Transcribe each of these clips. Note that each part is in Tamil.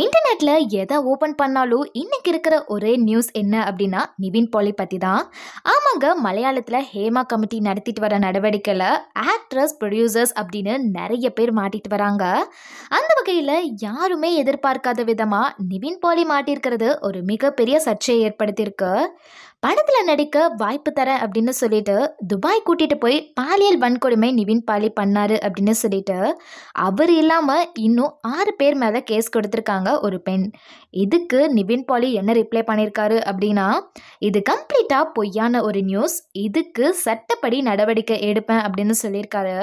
இன்டர்நெட்ல எதை ஓபன் பண்ணாலும் இன்னைக்கு இருக்கிற ஒரே நியூஸ் என்ன அப்படின்னா நிவின் பாலி பத்தி தான். ஆமாங்க, மலையாளத்துல ஹேமா கமிட்டி நடத்திட்டு வர நடவடிக்கையில ஆக்ட்ரஸ் ப்ரொடியூசர்ஸ் அப்படின்னு நிறைய பேர் மாட்டிட்டு வராங்க. அந்த வகையில யாருமே எதிர்பார்க்காத விதமா நிவின் பாலி மாட்டிருக்கிறது ஒரு மிகப்பெரிய சர்ச்சையை ஏற்படுத்தியிருக்கு. படத்துல நடிக்க வாய்ப்பு தரேன் அப்படின்னு சொல்லிட்டு துபாய் கூட்டிட்டு போய் பாலியல் வன்கொடுமை நிவின் பாலி பண்ணாரு அப்படின்னு சொல்லிட்டு அவர் இல்லாம இன்னும் 6 பேர் மேல கேஸ் கொடுத்திருக்காங்க ஒரு பெண். இதுக்கு நிவின் பாலி என்ன ரிப்ளை பண்ணியிருக்காரு அப்படின்னா, இது கம்ப்ளீட்டா பொய்யான ஒரு நியூஸ், இதுக்கு சட்டப்படி நடவடிக்கை எடுப்பேன் அப்படின்னு சொல்லியிருக்காரு.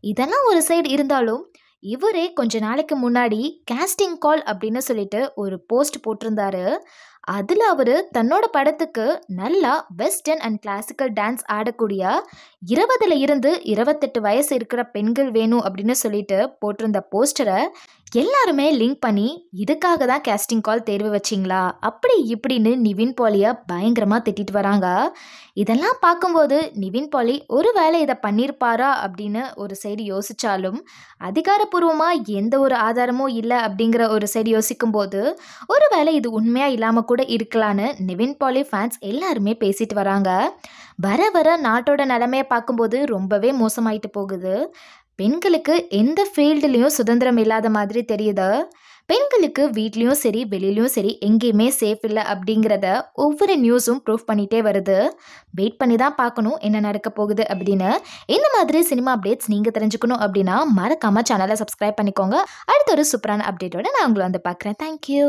இதெல்லாம் ஒரு சைடு இருந்தாலும் இவரே கொஞ்ச நாளைக்கு முன்னாடி கேஸ்டிங் கால் அப்படின்னு சொல்லிட்டு ஒரு போஸ்ட் போட்டிருந்தாரு. அதில் அவர் தன்னோட படத்துக்கு நல்லா வெஸ்டர்ன் அண்ட் கிளாசிக்கல் டான்ஸ் ஆடக்கூடிய 20ல இருந்து 28 வயசு இருக்கிற பெண்கள் வேணும் அப்படின்னு சொல்லிட்டு போட்டிருந்த போஸ்டரை எல்லாருமே லிங்க் பண்ணி இதுக்காக தான் கேஸ்டிங் கால் தேர்வு வச்சிங்களா அப்படி இப்படின்னு நிவின் பாலியை பயங்கரமாக திட்டிட்டு வராங்க. இதெல்லாம் பார்க்கும்போது நிவின் பாலி ஒருவேளை இதை பண்ணியிருப்பாரா அப்படின்னு ஒரு சைடு யோசிச்சாலும் அதிகாரப்பூர்வமாக எந்த ஒரு ஆதாரமும் இல்லை அப்படிங்கிற ஒரு சைடு யோசிக்கும்போது ஒருவேளை இது உண்மையாக இல்லாமல் கூட இருக்கலான்னு நிவின் பாலி ஃபேன்ஸ் எல்லாருமே பேசிட்டு வராங்க. வர வர நாட்டோட நிலைமையை பார்க்கும்போது ரொம்பவே மோசமாயிட்டு போகுது. பெண்களுக்கு எந்த ஃபீல்டுலேயும் சுதந்திரம் இல்லாத மாதிரி தெரியுது. பெண்களுக்கு வீட்லேயும் சரி வெளியிலையும் சரி எங்கேயுமே சேஃப் இல்லை அப்படிங்கிறத ஒவ்வொரு நியூஸும் ப்ரூவ் பண்ணிகிட்டே வருது. வெயிட் பண்ணி தான் பார்க்கணும் என்ன நடக்க போகுது அப்படின்னு. இந்த மாதிரி சினிமா அப்டேட்ஸ் நீங்கள் தெரிஞ்சுக்கணும் அப்படின்னா மறக்காமல் சேனலை சப்ஸ்கிரைப் பண்ணிக்கோங்க. அடுத்த ஒரு சூப்பரான அப்டேட்டோட நான் உங்களை வந்து பார்க்குறேன். தேங்க்யூ.